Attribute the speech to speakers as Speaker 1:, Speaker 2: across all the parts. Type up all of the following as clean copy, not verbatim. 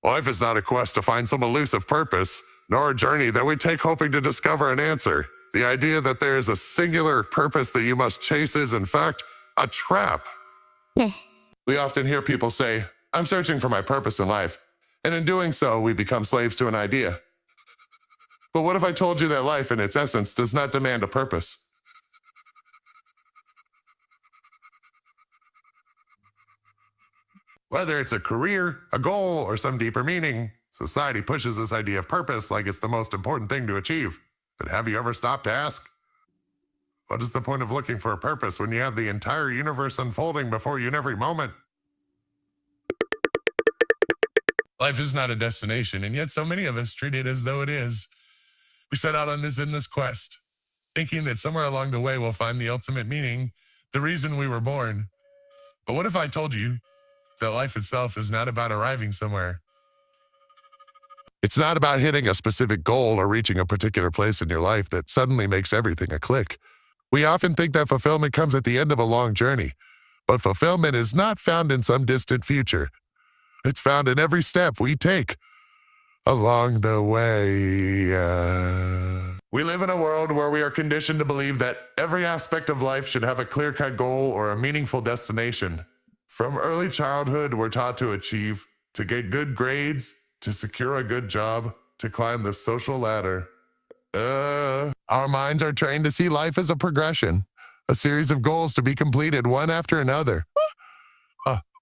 Speaker 1: Life is not a quest to find some elusive purpose, nor a journey that we take hoping to discover an answer. The idea that there is a singular purpose that you must chase is, in fact, a trap. We often hear people say, "I'm searching for my purpose in life," and in doing so, we become slaves to an idea. But what if I told you that life, in its essence, does not demand a purpose? Whether it's a career, a goal, or some deeper meaning, society pushes this idea of purpose like it's the most important thing to achieve. But have you ever stopped to ask, what is the point of looking for a purpose when you have the entire universe unfolding before you in every moment? Life is not a destination, and yet so many of us treat it as though it is. We set out on this endless quest, thinking that somewhere along the way we'll find the ultimate meaning, the reason we were born. But what if I told you that life itself is not about arriving somewhere? It's not about hitting a specific goal or reaching a particular place in your life that suddenly makes everything a click. We often think that fulfillment comes at the end of a long journey, but fulfillment is not found in some distant future. It's found in every step we take along the way. We live in a world where we are conditioned to believe that every aspect of life should have a clear-cut goal or a meaningful destination. From early childhood, we're taught to achieve, to get good grades, to secure a good job, to climb the social ladder. Our minds are trained to see life as a progression, a series of goals to be completed one after another.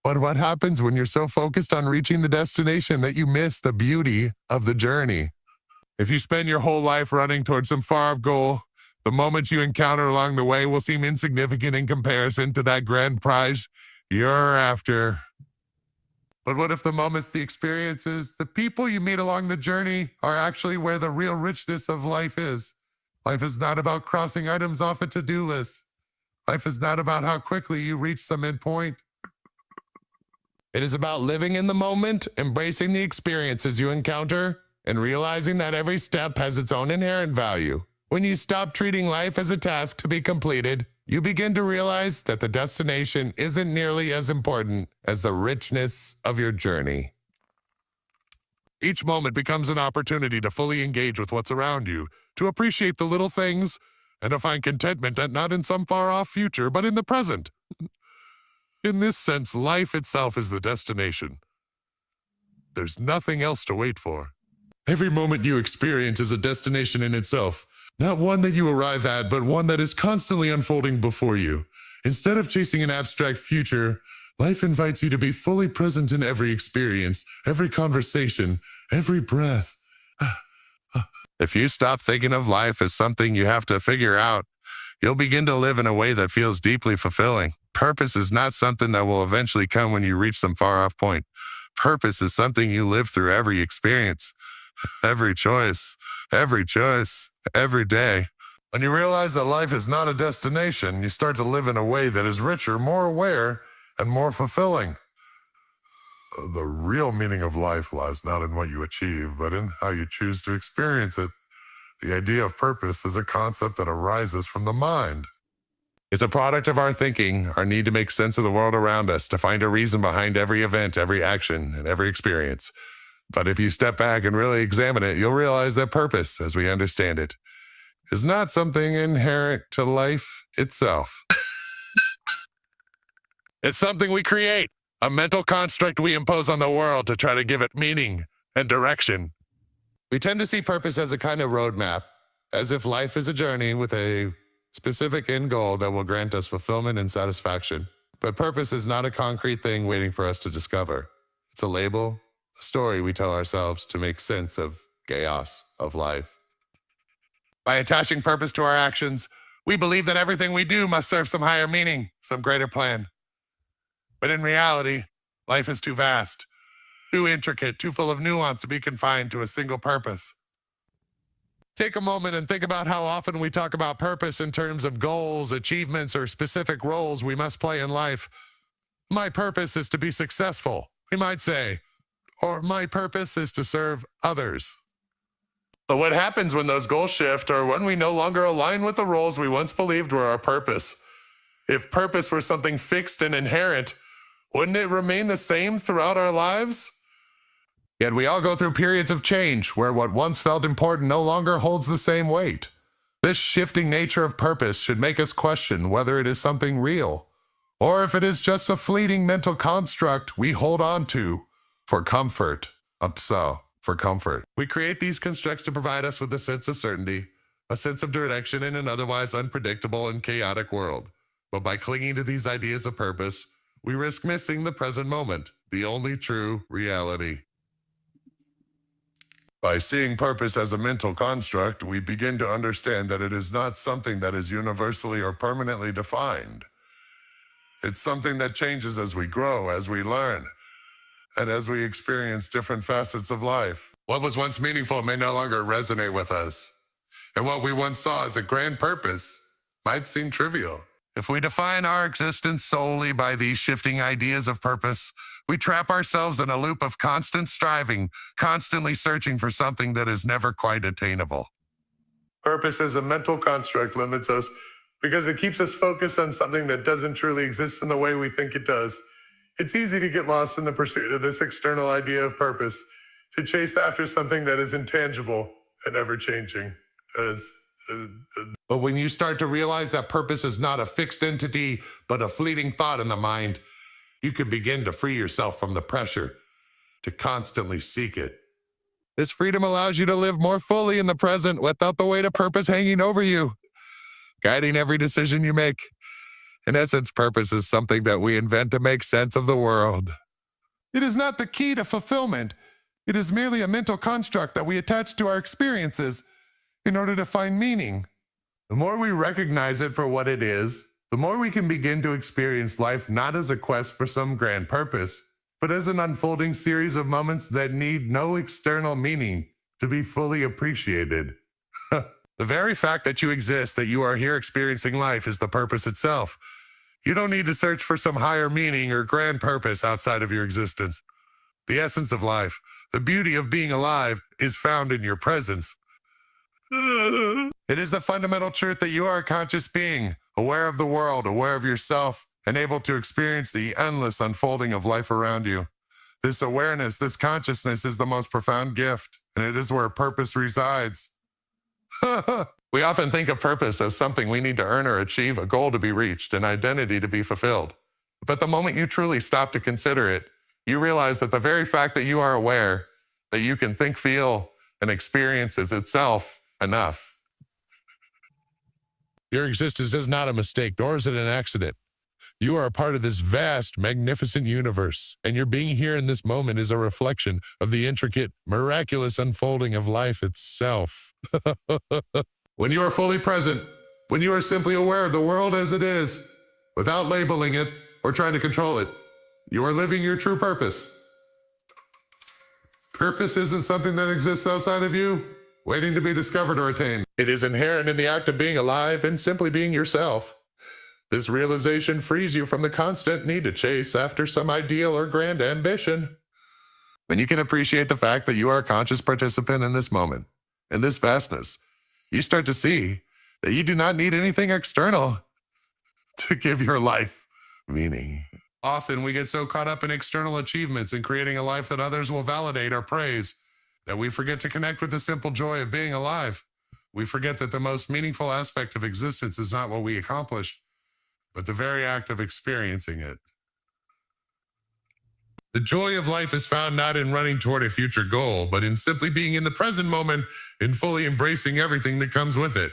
Speaker 1: But what happens when you're so focused on reaching the destination that you miss the beauty of the journey? If you spend your whole life running towards some far-off goal, the moments you encounter along the way will seem insignificant in comparison to that grand prize you're after. But what if the moments, the experiences, the people you meet along the journey are actually where the real richness of life is? Life is not about crossing items off a to-do list. Life is not about how quickly you reach some endpoint. It is about living in the moment, embracing the experiences you encounter, and realizing that every step has its own inherent value. When you stop treating life as a task to be completed, you begin to realize that the destination isn't nearly as important as the richness of your journey. Each moment becomes an opportunity to fully engage with what's around you, to appreciate the little things, and to find contentment not in some far-off future, but in the present. In this sense, life itself is the destination. There's nothing else to wait for. Every moment you experience is a destination in itself, not one that you arrive at, but one that is constantly unfolding before you. Instead of chasing an abstract future, life invites you to be fully present in every experience, every conversation, every breath. If you stop thinking of life as something you have to figure out, you'll begin to live in a way that feels deeply fulfilling. Purpose is not something that will eventually come when you reach some far-off point. Purpose is something you live through every experience, every choice, every day. When you realize that life is not a destination, you start to live in a way that is richer, more aware, and more fulfilling. The real meaning of life lies not in what you achieve, but in how you choose to experience it. The idea of purpose is a concept that arises from the mind. It's a product of our thinking, our need to make sense of the world around us, to find a reason behind every event, every action, and every experience. But if you step back and really examine it, you'll realize that purpose, as we understand it, is not something inherent to life itself. It's something we create, a mental construct we impose on the world to try to give it meaning and direction. We tend to see purpose as a kind of roadmap, as if life is a journey with a specific end goal that will grant us fulfillment and satisfaction. But purpose is not a concrete thing waiting for us to discover. It's a label, a story we tell ourselves to make sense of chaos of life. By attaching purpose to our actions, we believe that everything we do must serve some higher meaning, some greater plan. But in reality, life is too vast, too intricate, too full of nuance to be confined to a single purpose. Take a moment and think about how often we talk about purpose in terms of goals, achievements, or specific roles we must play in life. My purpose is to be successful, we might say, or my purpose is to serve others. But what happens when those goals shift, or when we no longer align with the roles we once believed were our purpose? If purpose were something fixed and inherent, wouldn't it remain the same throughout our lives? Yet we all go through periods of change where what once felt important no longer holds the same weight. This shifting nature of purpose should make us question whether it is something real, or if it is just a fleeting mental construct we hold on to for comfort. For comfort. We create these constructs to provide us with a sense of certainty, a sense of direction in an otherwise unpredictable and chaotic world. But by clinging to these ideas of purpose, we risk missing the present moment, the only true reality. By seeing purpose as a mental construct, we begin to understand that it is not something that is universally or permanently defined. It's something that changes as we grow, as we learn, and as we experience different facets of life. What was once meaningful may no longer resonate with us, and what we once saw as a grand purpose might seem trivial. If we define our existence solely by these shifting ideas of purpose, we trap ourselves in a loop of constant striving, constantly searching for something that is never quite attainable. Purpose as a mental construct limits us because it keeps us focused on something that doesn't truly exist in the way we think it does. It's easy to get lost in the pursuit of this external idea of purpose, to chase after something that is intangible and ever-changing. But when you start to realize that purpose is not a fixed entity, but a fleeting thought in the mind, you can begin to free yourself from the pressure to constantly seek it. This freedom allows you to live more fully in the present without the weight of purpose hanging over you, guiding every decision you make. In essence, purpose is something that we invent to make sense of the world. It is not the key to fulfillment. It is merely a mental construct that we attach to our experiences in order to find meaning. The more we recognize it for what it is, the more we can begin to experience life not as a quest for some grand purpose, but as an unfolding series of moments that need no external meaning to be fully appreciated. The very fact that you exist, that you are here experiencing life, is the purpose itself. You don't need to search for some higher meaning or grand purpose outside of your existence. The essence of life, the beauty of being alive, is found in your presence. It is the fundamental truth that you are a conscious being, aware of the world, aware of yourself, and able to experience the endless unfolding of life around you. This awareness, this consciousness is the most profound gift, and it is where purpose resides. We often think of purpose as something we need to earn or achieve, a goal to be reached, an identity to be fulfilled. But the moment you truly stop to consider it, you realize that the very fact that you are aware, that you can think, feel, and experience is itself enough. Your existence is not a mistake, nor is it an accident. You are a part of this vast, magnificent universe, and your being here in this moment is a reflection of the intricate, miraculous unfolding of life itself. When you are fully present, when you are simply aware of the world as it is, without labeling it or trying to control it, you are living your true purpose. Purpose isn't something that exists outside of you, waiting to be discovered or attained. It is inherent in the act of being alive and simply being yourself. This realization frees you from the constant need to chase after some ideal or grand ambition. When you can appreciate the fact that you are a conscious participant in this moment, in this vastness, you start to see that you do not need anything external to give your life meaning. Often we get so caught up in external achievements and creating a life that others will validate or praise that we forget to connect with the simple joy of being alive. We forget that the most meaningful aspect of existence is not what we accomplish, but the very act of experiencing it. The joy of life is found not in running toward a future goal, but in simply being in the present moment and fully embracing everything that comes with it.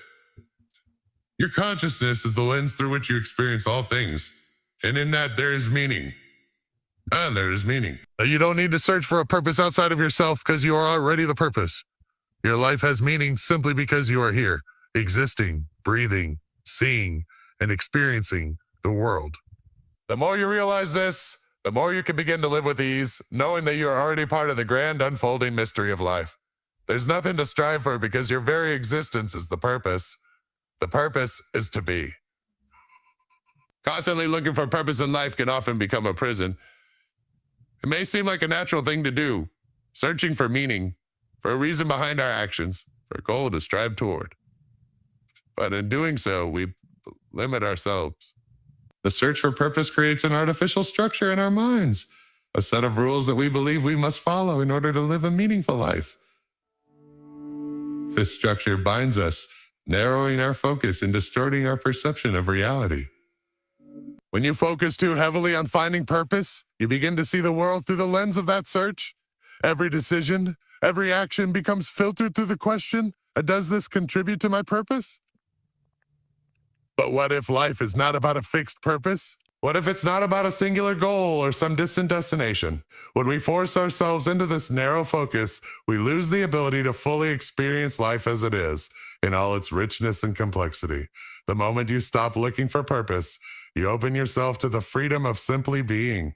Speaker 1: Your consciousness is the lens through which you experience all things, and in that there is meaning. And there is meaning. You don't need to search for a purpose outside of yourself because you are already the purpose. Your life has meaning simply because you are here, existing, breathing, seeing, and experiencing the world. The more you realize this, the more you can begin to live with ease, knowing that you are already part of the grand unfolding mystery of life. There's nothing to strive for because your very existence is the purpose. The purpose is to be. Constantly looking for purpose in life can often become a prison. It may seem like a natural thing to do, searching for meaning, for a reason behind our actions, for a goal to strive toward. But in doing so, we limit ourselves. The search for purpose creates an artificial structure in our minds, a set of rules that we believe we must follow in order to live a meaningful life. This structure binds us, narrowing our focus and distorting our perception of reality. When you focus too heavily on finding purpose, you begin to see the world through the lens of that search. Every decision, every action becomes filtered through the question, does this contribute to my purpose? But what if life is not about a fixed purpose? What if it's not about a singular goal or some distant destination? When we force ourselves into this narrow focus, we lose the ability to fully experience life as it is, in all its richness and complexity. The moment you stop looking for purpose, you open yourself to the freedom of simply being.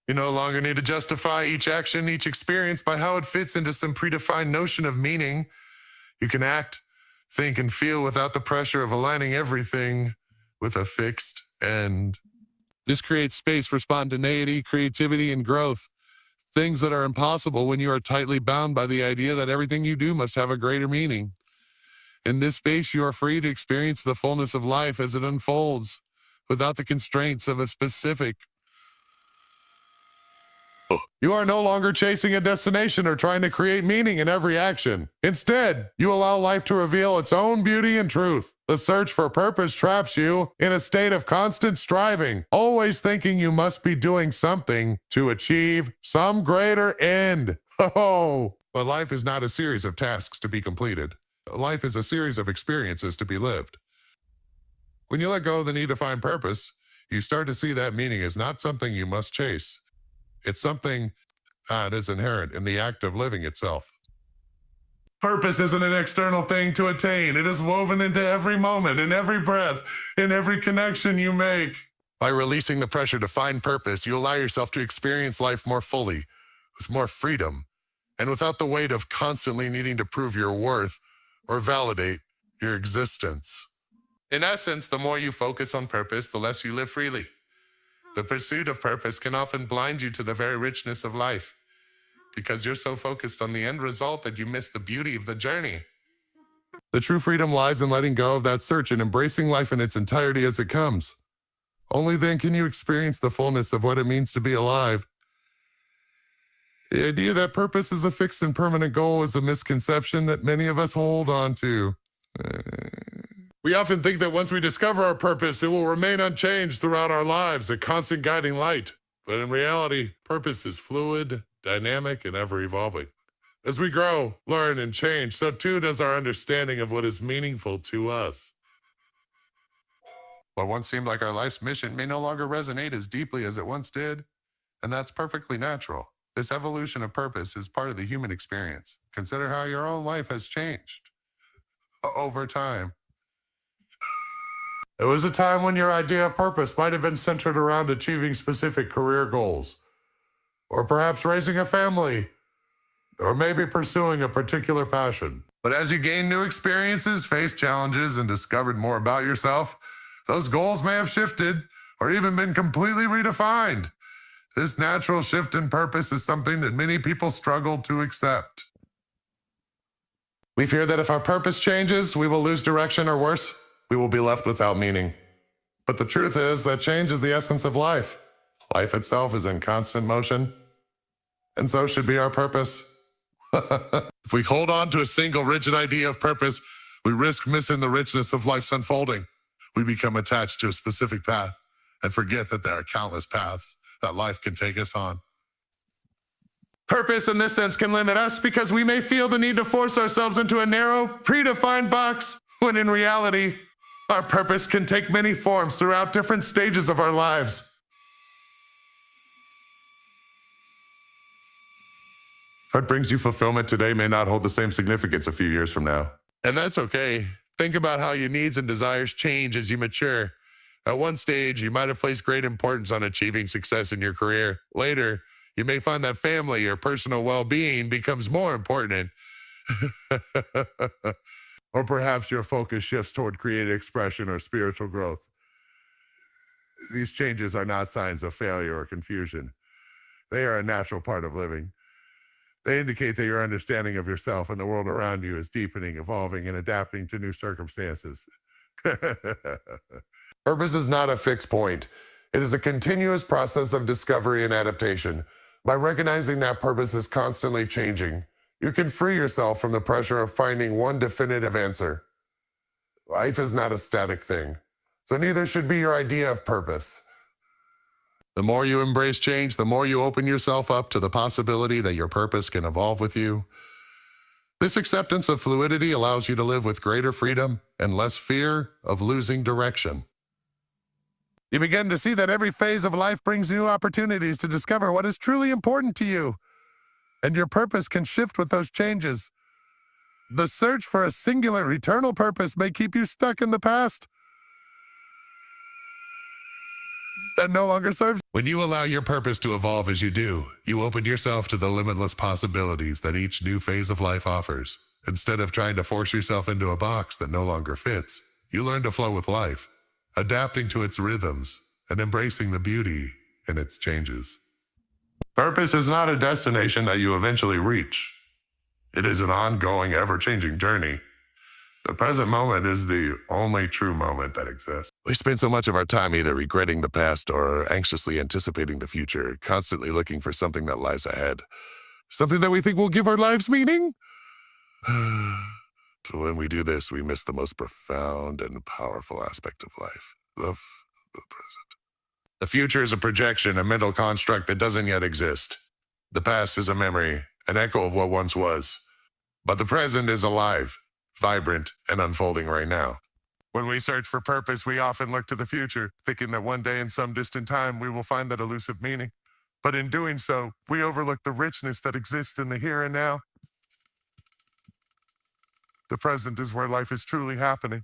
Speaker 1: You no longer need to justify each action, each experience by how it fits into some predefined notion of meaning. You can act, think, and feel without the pressure of aligning everything with a fixed end. This creates space for spontaneity, creativity, and growth, things that are impossible when you are tightly bound by the idea that everything you do must have a greater meaning. In this space, you are free to experience the fullness of life as it unfolds, without the constraints of a specific. You are no longer chasing a destination or trying to create meaning in every action. Instead, you allow life to reveal its own beauty and truth. The search for purpose traps you in a state of constant striving, always thinking you must be doing something to achieve some greater end. Oh, but life is not a series of tasks to be completed. Life is a series of experiences to be lived. When you let go of the need to find purpose, you start to see that meaning is not something you must chase. It's something that is inherent in the act of living itself. Purpose isn't an external thing to attain. It is woven into every moment, in every breath, in every connection you make. By releasing the pressure to find purpose, you allow yourself to experience life more fully, with more freedom, and without the weight of constantly needing to prove your worth or validate your existence. In essence, the more you focus on purpose, the less you live freely. The pursuit of purpose can often blind you to the very richness of life, because you're so focused on the end result that you miss the beauty of the journey. The true freedom lies in letting go of that search and embracing life in its entirety as it comes. Only then can you experience the fullness of what it means to be alive. The idea that purpose is a fixed and permanent goal is a misconception that many of us hold on to. We often think that once we discover our purpose, it will remain unchanged throughout our lives, a constant guiding light. But in reality, purpose is fluid, dynamic, and ever-evolving. As we grow, learn, and change, so too does our understanding of what is meaningful to us. What once seemed like our life's mission may no longer resonate as deeply as it once did, and that's perfectly natural. This evolution of purpose is part of the human experience. Consider how your own life has changed over time. There was a time when your idea of purpose might have been centered around achieving specific career goals, or perhaps raising a family, or maybe pursuing a particular passion. But as you gain new experiences, faced challenges, and discovered more about yourself, those goals may have shifted or even been completely redefined. This natural shift in purpose is something that many people struggle to accept. We fear that if our purpose changes, we will lose direction, or worse, we will be left without meaning. But the truth is that change is the essence of life. Life itself is in constant motion, and so should be our purpose. If we hold on to a single rigid idea of purpose, we risk missing the richness of life's unfolding. We become attached to a specific path and forget that there are countless paths that life can take us on. Purpose in this sense can limit us because we may feel the need to force ourselves into a narrow, predefined box, when in reality, our purpose can take many forms throughout different stages of our lives. What brings you fulfillment today may not hold the same significance a few years from now. And that's okay. Think about how your needs and desires change as you mature. At one stage, you might have placed great importance on achieving success in your career. Later, you may find that family or personal well-being becomes more important. Or perhaps your focus shifts toward creative expression or spiritual growth. These changes are not signs of failure or confusion. They are a natural part of living. They indicate that your understanding of yourself and the world around you is deepening, evolving, and adapting to new circumstances. Purpose is not a fixed point. It is a continuous process of discovery and adaptation. By recognizing that purpose is constantly changing, you can free yourself from the pressure of finding one definitive answer. Life is not a static thing, so neither should be your idea of purpose. The more you embrace change, the more you open yourself up to the possibility that your purpose can evolve with you. This acceptance of fluidity allows you to live with greater freedom and less fear of losing direction. You begin to see that every phase of life brings new opportunities to discover what is truly important to you, and your purpose can shift with those changes. The search for a singular, eternal purpose may keep you stuck in the past that no longer serves. When you allow your purpose to evolve as you do, you open yourself to the limitless possibilities that each new phase of life offers. Instead of trying to force yourself into a box that no longer fits, you learn to flow with life, adapting to its rhythms and embracing the beauty in its changes. Purpose is not a destination that you eventually reach. It is an ongoing, ever-changing journey. The present moment is the only true moment that exists. We spend so much of our time either regretting the past or anxiously anticipating the future, constantly looking for something that lies ahead. Something that we think will give our lives meaning? So when we do this, we miss the most profound and powerful aspect of life, the present. The future is a projection, a mental construct that doesn't yet exist. The past is a memory, an echo of what once was. But the present is alive, vibrant, and unfolding right now. When we search for purpose, we often look to the future, thinking that one day in some distant time we will find that elusive meaning. But in doing so, we overlook the richness that exists in the here and now. The present is where life is truly happening.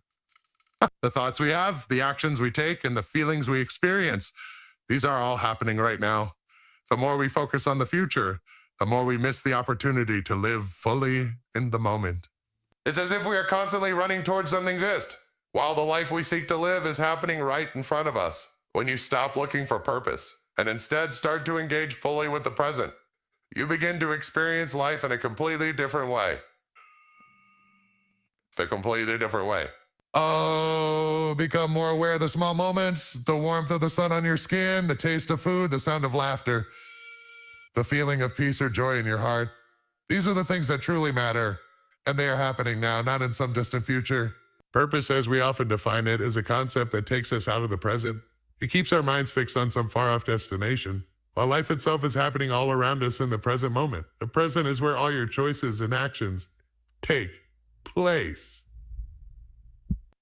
Speaker 1: The thoughts we have, the actions we take, and the feelings we experience, these are all happening right now. The more we focus on the future, the more we miss the opportunity to live fully in the moment. It's as if we are constantly running towards something exist, while the life we seek to live is happening right in front of us. When you stop looking for purpose and instead start to engage fully with the present, you begin to experience life in a completely different way. Oh, become more aware of the small moments, the warmth of the sun on your skin, the taste of food, the sound of laughter, the feeling of peace or joy in your heart. These are the things that truly matter, and they are happening now, not in some distant future. Purpose, as we often define it, is a concept that takes us out of the present. It keeps our minds fixed on some far-off destination, while life itself is happening all around us in the present moment. The present is where all your choices and actions take place.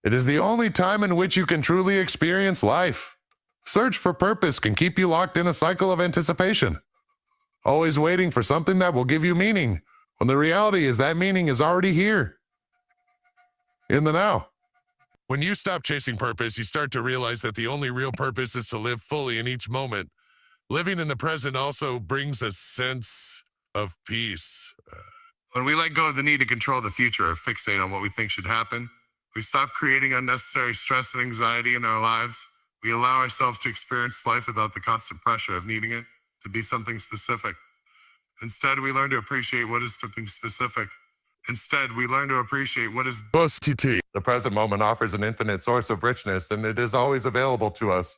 Speaker 1: It is the only time in which you can truly experience life. Search for purpose can keep you locked in a cycle of anticipation, always waiting for something that will give you meaning, when the reality is that meaning is already here, in the now. When you stop chasing purpose, you start to realize that the only real purpose is to live fully in each moment. Living in the present also brings a sense of peace. When we let go of the need to control the future or fixate on what we think should happen, we stop creating unnecessary stress and anxiety in our lives. We allow ourselves to experience life without the constant pressure of needing it to be something specific. Instead, we learn to appreciate what is something specific. Instead, we learn to appreciate what is the present moment offers an infinite source of richness, and it is always available to us.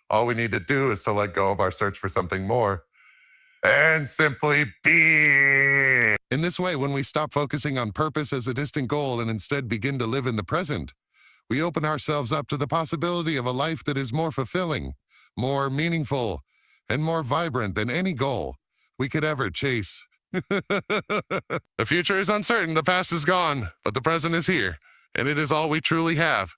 Speaker 1: All we need to do is to let go of our search for something more and simply be. In this way, when we stop focusing on purpose as a distant goal and instead begin to live in the present, we open ourselves up to the possibility of a life that is more fulfilling, more meaningful, and more vibrant than any goal we could ever chase. The future is uncertain, the past is gone, but the present is here, and it is all we truly have.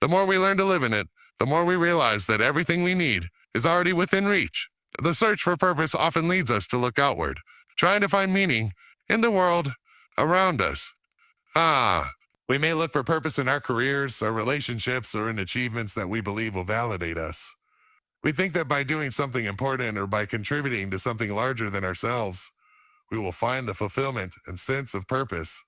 Speaker 1: The more we learn to live in it, the more we realize that everything we need is already within reach. The search for purpose often leads us to look outward, trying to find meaning in the world around us. We may look for purpose in our careers, our relationships, or in achievements that we believe will validate us. We think that by doing something important or by contributing to something larger than ourselves, we will find the fulfillment and sense of purpose.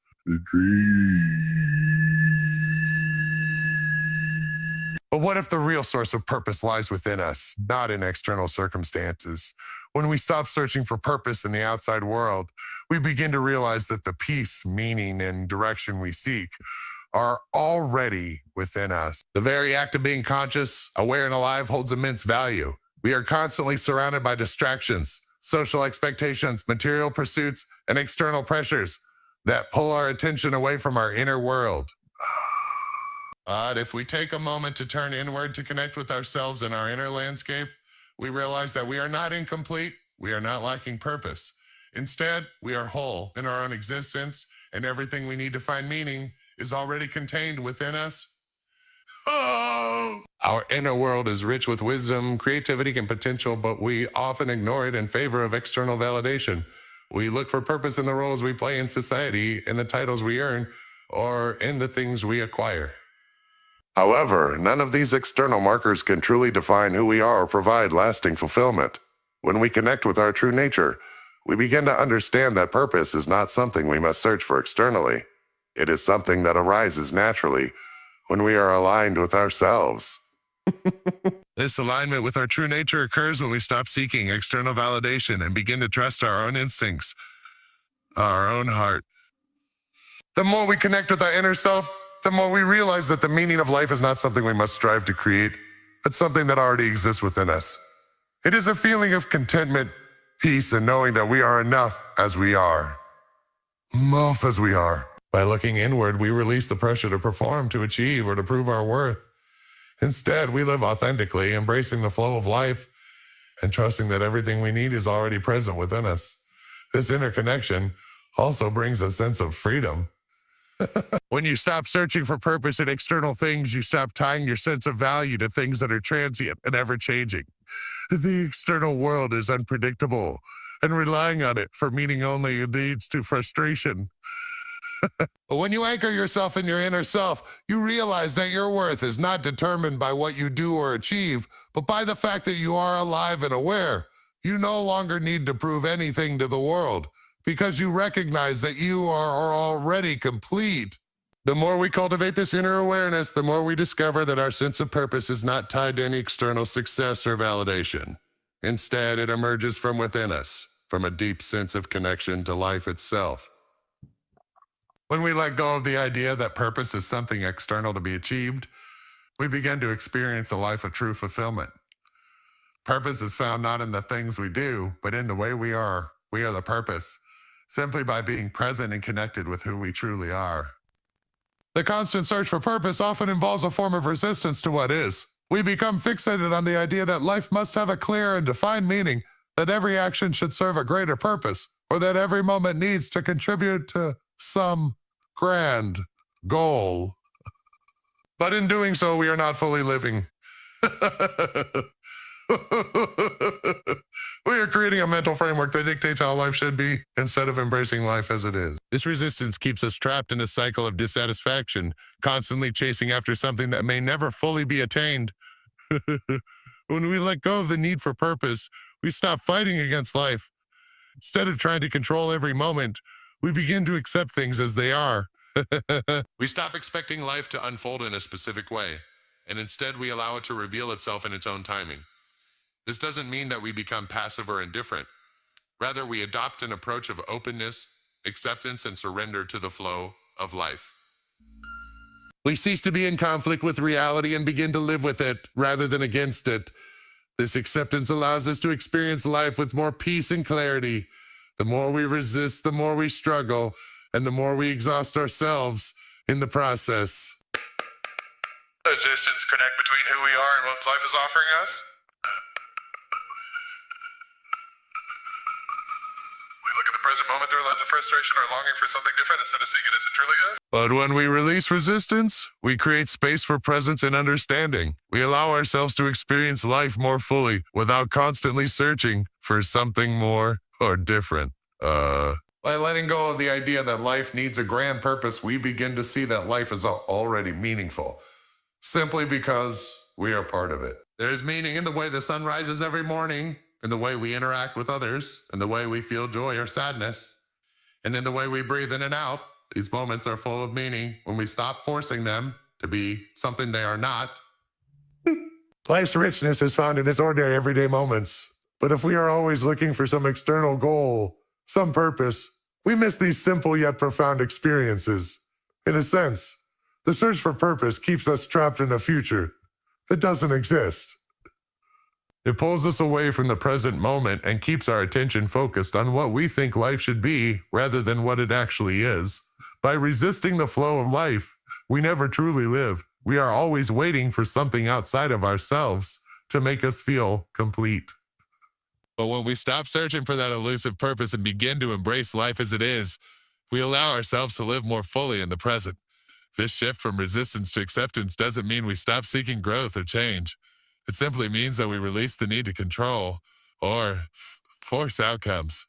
Speaker 1: But what if the real source of purpose lies within us, not in external circumstances? When we stop searching for purpose in the outside world, we begin to realize that the peace, meaning, and direction we seek are already within us. The very act of being conscious, aware, and alive holds immense value. We are constantly surrounded by distractions, social expectations, material pursuits, and external pressures that pull our attention away from our inner world. But if we take a moment to turn inward to connect with ourselves and our inner landscape, we realize that we are not incomplete, we are not lacking purpose. Instead, we are whole in our own existence, and everything we need to find meaning is already contained within us. Oh! Our inner world is rich with wisdom, creativity, and potential, but we often ignore it in favor of external validation. We look for purpose in the roles we play in society, in the titles we earn, or in the things we acquire. However, none of these external markers can truly define who we are or provide lasting fulfillment. When we connect with our true nature, we begin to understand that purpose is not something we must search for externally. It is something that arises naturally when we are aligned with ourselves. This alignment with our true nature occurs when we stop seeking external validation and begin to trust our own instincts, our own heart. The more we connect with our inner self, the more we realize that the meaning of life is not something we must strive to create, but something that already exists within us. It is a feeling of contentment, peace, and knowing that we are enough as we are. Enough as we are. By looking inward, we release the pressure to perform, to achieve, or to prove our worth. Instead, we live authentically, embracing the flow of life and trusting that everything we need is already present within us. This interconnection also brings a sense of freedom. When you stop searching for purpose in external things, you stop tying your sense of value to things that are transient and ever-changing. The external world is unpredictable, and relying on it for meaning only leads to frustration. But when you anchor yourself in your inner self, you realize that your worth is not determined by what you do or achieve, but by the fact that you are alive and aware. You no longer need to prove anything to the world, because you recognize that you are already complete. The more we cultivate this inner awareness, the more we discover that our sense of purpose is not tied to any external success or validation. Instead, it emerges from within us, from a deep sense of connection to life itself. When we let go of the idea that purpose is something external to be achieved, we begin to experience a life of true fulfillment. Purpose is found not in the things we do, but in the way we are. We are the purpose, simply by being present and connected with who we truly are. The constant search for purpose often involves a form of resistance to what is. We become fixated on the idea that life must have a clear and defined meaning, that every action should serve a greater purpose, or that every moment needs to contribute to some grand goal. But in doing so, we are not fully living. We are creating a mental framework that dictates how life should be instead of embracing life as it is. This resistance keeps us trapped in a cycle of dissatisfaction, constantly chasing after something that may never fully be attained. When we let go of the need for purpose, we stop fighting against life. Instead of trying to control every moment, we begin to accept things as they are. We stop expecting life to unfold in a specific way, and instead we allow it to reveal itself in its own timing. This doesn't mean that we become passive or indifferent. Rather, we adopt an approach of openness, acceptance, and surrender to the flow of life. We cease to be in conflict with reality and begin to live with it rather than against it. This acceptance allows us to experience life with more peace and clarity. The more we resist, the more we struggle, and the more we exhaust ourselves in the process.
Speaker 2: Resistance connect between who we are and what life is offering us. We look at the present moment through a lens of frustration or longing for something different instead of seeing it as it truly is.
Speaker 1: But when we release resistance, we create space for presence and understanding. We allow ourselves to experience life more fully without constantly searching for something more or different. By letting go of the idea that life needs a grand purpose, we begin to see that life is already meaningful, simply because we are part of it. There is meaning in the way the sun rises every morning, in the way we interact with others, in the way we feel joy or sadness, and in the way we breathe in and out. These moments are full of meaning when we stop forcing them to be something they are not. Life's richness is found in its ordinary everyday moments. But if we are always looking for some external goal, some purpose, we miss these simple yet profound experiences. In a sense, the search for purpose keeps us trapped in a future that doesn't exist. It pulls us away from the present moment and keeps our attention focused on what we think life should be rather than what it actually is. By resisting the flow of life, we never truly live. We are always waiting for something outside of ourselves to make us feel complete. But when we stop searching for that elusive purpose and begin to embrace life as it is, we allow ourselves to live more fully in the present. This shift from resistance to acceptance doesn't mean we stop seeking growth or change. It simply means that we release the need to control or force outcomes.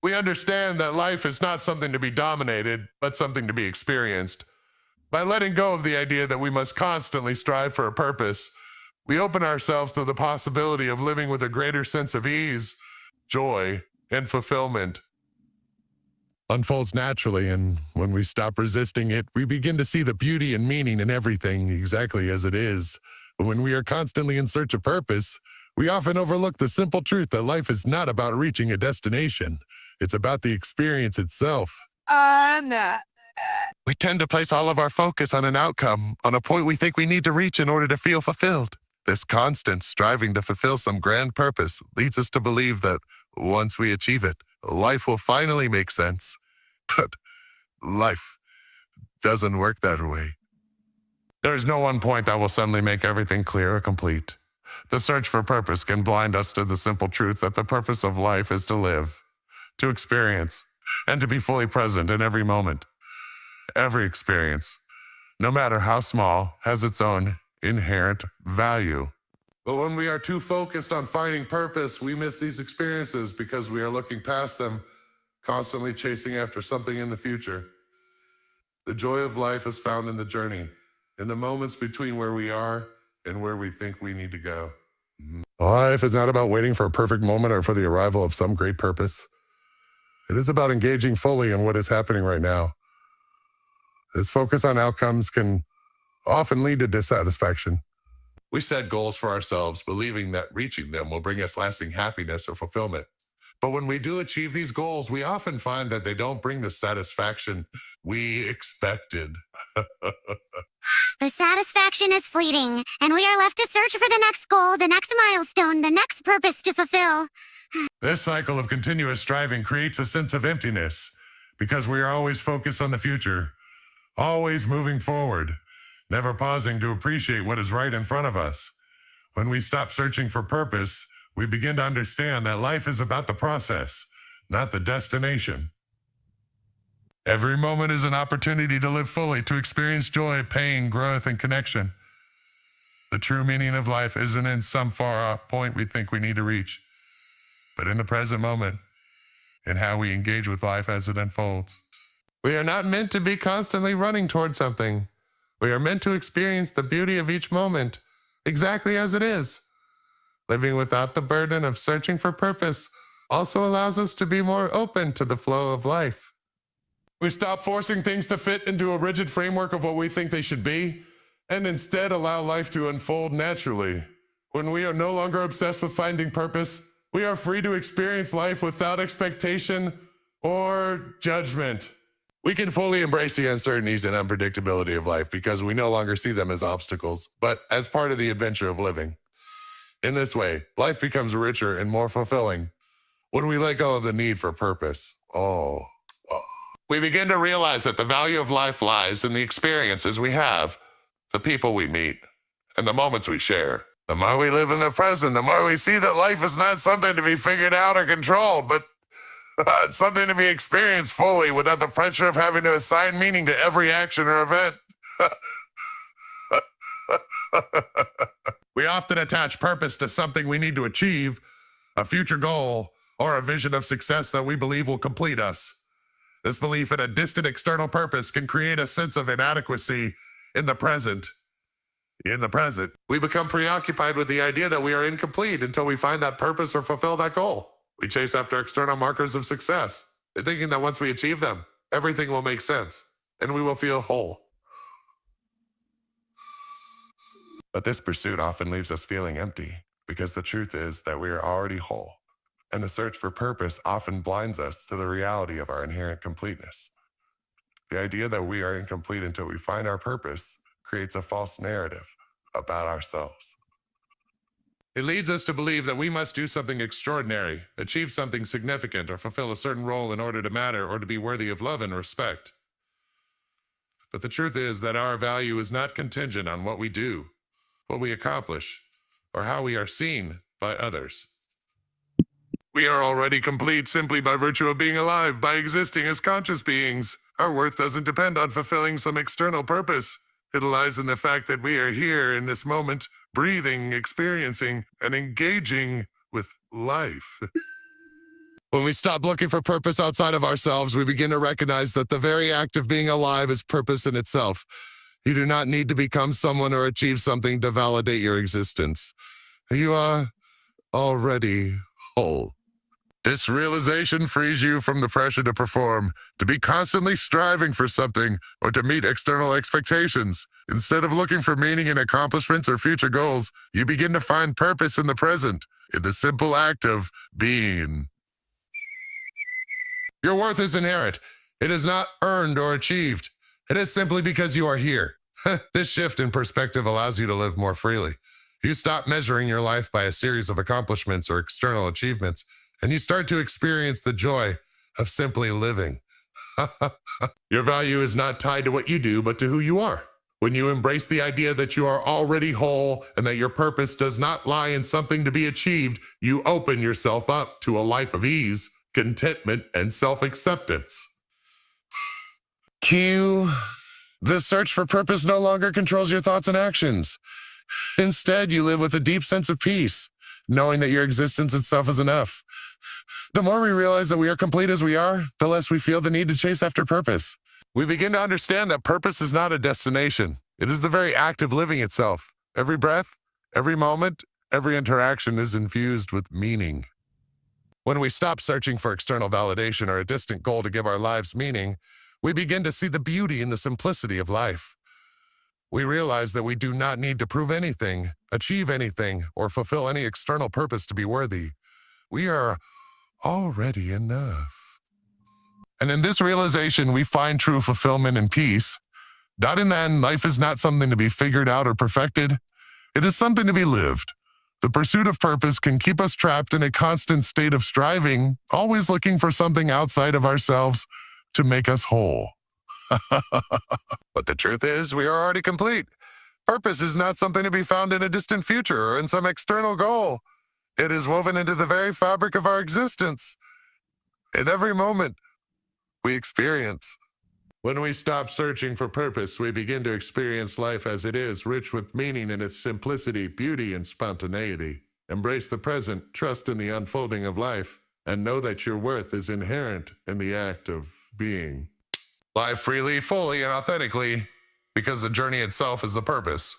Speaker 1: We understand that life is not something to be dominated, but something to be experienced. By letting go of the idea that we must constantly strive for a purpose, we open ourselves to the possibility of living with a greater sense of ease, joy, and fulfillment. Unfolds naturally, and when we stop resisting it, we begin to see the beauty and meaning in everything exactly as it is. But when we are constantly in search of purpose, we often overlook the simple truth that life is not about reaching a destination. It's about the experience itself. No. We tend to place all of our focus on an outcome, on a point we think we need to reach in order to feel fulfilled. This constant striving to fulfill some grand purpose leads us to believe that once we achieve it, life will finally make sense. But life doesn't work that way. There is no one point that will suddenly make everything clear or complete. The search for purpose can blind us to the simple truth that the purpose of life is to live, to experience, and to be fully present in every moment. Every experience, no matter how small, has its own inherent value. But when we are too focused on finding purpose, we miss these experiences because we are looking past them, constantly chasing after something in the future. The joy of life is found in the journey, in the moments between where we are and where we think we need to go. Life is not about waiting for a perfect moment or for the arrival of some great purpose. It is about engaging fully in what is happening right now. This focus on outcomes can often lead to dissatisfaction. We set goals for ourselves, believing that reaching them will bring us lasting happiness or fulfillment. But when we do achieve these goals, we often find that they don't bring the satisfaction we expected.
Speaker 3: The satisfaction is fleeting, and we are left to search for the next goal, the next milestone, the next purpose to fulfill.
Speaker 1: This cycle of continuous striving creates a sense of emptiness because we are always focused on the future, always moving forward, never pausing to appreciate what is right in front of us. When we stop searching for purpose, we begin to understand that life is about the process, not the destination. Every moment is an opportunity to live fully, to experience joy, pain, growth, and connection. The true meaning of life isn't in some far off point we think we need to reach, but in the present moment, in how we engage with life as it unfolds. We are not meant to be constantly running toward something. We are meant to experience the beauty of each moment, exactly as it is. Living without the burden of searching for purpose also allows us to be more open to the flow of life. We stop forcing things to fit into a rigid framework of what we think they should be, and instead allow life to unfold naturally. When we are no longer obsessed with finding purpose, we are free to experience life without expectation or judgment. We can fully embrace the uncertainties and unpredictability of life because we no longer see them as obstacles, but as part of the adventure of living. In this way, life becomes richer and more fulfilling when we let go of the need for purpose. We begin to realize that the value of life lies in the experiences we have, the people we meet, and the moments we share. The more we live in the present, the more we see that life is not something to be figured out or controlled, but something to be experienced fully without the pressure of having to assign meaning to every action or event. We often attach purpose to something we need to achieve, a future goal, or a vision of success that we believe will complete us. This belief in a distant external purpose can create a sense of inadequacy in the present. In the present, we become preoccupied with the idea that we are incomplete until we find that purpose or fulfill that goal. We chase after external markers of success, thinking that once we achieve them, everything will make sense and we will feel whole. But this pursuit often leaves us feeling empty because the truth is that we are already whole, and the search for purpose often blinds us to the reality of our inherent completeness. The idea that we are incomplete until we find our purpose creates a false narrative about ourselves. It leads us to believe that we must do something extraordinary, achieve something significant, or fulfill a certain role in order to matter or to be worthy of love and respect. But the truth is that our value is not contingent on what we do, what we accomplish, or how we are seen by others. We are already complete simply by virtue of being alive, by existing as conscious beings. Our worth doesn't depend on fulfilling some external purpose. It lies in the fact that we are here in this moment, breathing, experiencing, and engaging with life. When we stop looking for purpose outside of ourselves, we begin to recognize that the very act of being alive is purpose in itself. You do not need to become someone or achieve something to validate your existence. You are already whole. This realization frees you from the pressure to perform, to be constantly striving for something, or to meet external expectations. Instead of looking for meaning in accomplishments or future goals, you begin to find purpose in the present, in the simple act of being. Your worth is inherent. It is not earned or achieved. It is simply because you are here. This shift in perspective allows you to live more freely. You stop measuring your life by a series of accomplishments or external achievements, and you start to experience the joy of simply living. Your value is not tied to what you do, but to who you are. When you embrace the idea that you are already whole and that your purpose does not lie in something to be achieved, you open yourself up to a life of ease, contentment, and self-acceptance. Q. The search for purpose no longer controls your thoughts and actions. Instead, you live with a deep sense of peace, knowing that your existence itself is enough. The more we realize that we are complete as we are, the less we feel the need to chase after purpose. We begin to understand that purpose is not a destination. It is the very act of living itself. Every breath, every moment, every interaction is infused with meaning. When we stop searching for external validation or a distant goal to give our lives meaning, we begin to see the beauty in the simplicity of life. We realize that we do not need to prove anything, achieve anything, or fulfill any external purpose to be worthy. We are already enough. And in this realization, we find true fulfillment and peace. Not in the end, life is not something to be figured out or perfected. It is something to be lived. The pursuit of purpose can keep us trapped in a constant state of striving, always looking for something outside of ourselves to make us whole. But the truth is, we are already complete. Purpose is not something to be found in a distant future or in some external goal. It is woven into the very fabric of our existence. In every moment we experience. When we stop searching for purpose, we begin to experience life as it is, rich with meaning in its simplicity, beauty, and spontaneity. Embrace the present, trust in the unfolding of life, and know that your worth is inherent in the act of being. Live freely, fully, and authentically, because the journey itself is the purpose.